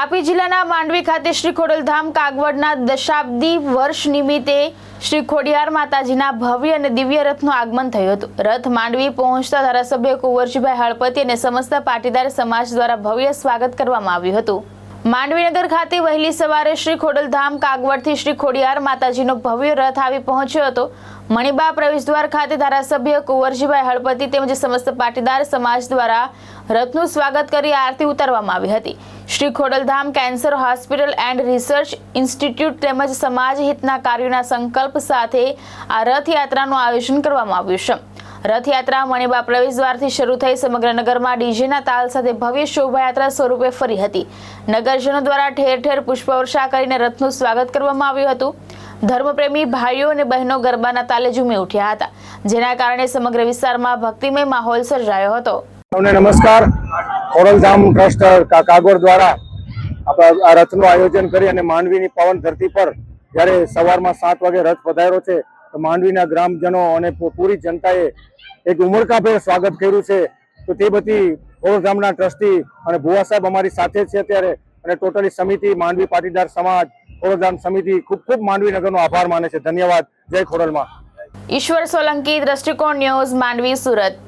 તાપી જિલ્લાના માંડવી ખાતે શ્રી ખોડલધામ કાગવડના દશાબ્દી વર્ષ નિમિત્તે શ્રી ખોડિયાર માતાજીના ભવ્ય અને દિવ્ય રથનું આગમન થયું હતું। રથ માંડવી પહોંચતા ધારાસભ્ય કુંવરજીભાઈ હળપતિ અને સમસ્ત પાટીદાર સમાજ દ્વારા ભવ્ય સ્વાગત કરવામાં આવ્યું હતું। માંડવીનગર ખાતે વહેલી સવારે શ્રી ખોડલધામ કાગવડથી શ્રી ખોડિયાર માતાજીનો ભવ્ય રથ આવી પહોંચ્યો હતો। મણિબા પ્રવેશદ્વાર ખાતે ધારાસભ્ય કુંવરજીભાઈ હળપતિ તેમજ સમસ્ત પાટીદાર સમાજ દ્વારા રથનું સ્વાગત કરી આરતી ઉતારવામાં આવી હતી। Shri Khodaldham cancer hospital and research institute તેમજ સમાજ હિતના કાર્યોના સંકલ્પ સાથે આ રથયાત્રાનું આયોજન કરવામાં આવ્યું છે। રથયાત્રા મણિબા પ્રવેશદ્વારથી શરૂ થઈ સમગ્ર નગરમાં ડીજેના તાલ સાથે ભવ્ય શોભાયાત્રા સ્વરૂપે ફરી હતી। નગરજનો દ્વારા ઠેર ઠેર પુષ્પવર્ષા કરીને રથનું સ્વાગત કરવામાં આવ્યું હતું। ધર્મપ્રેમી ભાઈઓ અને બહેનો ગરબાના તાલે ઝૂમી ઉઠ્યા હતા, જેના કારણે સમગ્ર વિસ્તારમાં ભક્તિમય માહોલ સર્જાયો હતો। નમસ્કાર। ખોડલધામ ટ્રસ્ટ કાગવડ દ્વારા આ રથનું આયોજન કરી અને માંડવીની પાવન ધરતી પર જ્યારે સવારમાં 7 વાગે રથ પધાર્યો છે તો માંડવીના ગ્રામજનો અને પૂરી જનતાએ એક ઉમળકાભેર સ્વાગત કર્યું છે। તો તે બધી ખોડલધામના ટ્રસ્ટી અને ભુવા સાહેબ અમારી સાથે છે અત્યારે, અને ટોટલી સમિતિ માંડવી પાટીદાર સમાજ ખોડલધામ સમિતિ ખૂબ ખૂબ માંડવી નગરનો આભાર માને છે। ધન્યવાદ। જય ખોડલમાં। ઈશ્વર સોલંકી, દ્રષ્ટિકોણ ન્યૂઝ, માંડવી, સુરત।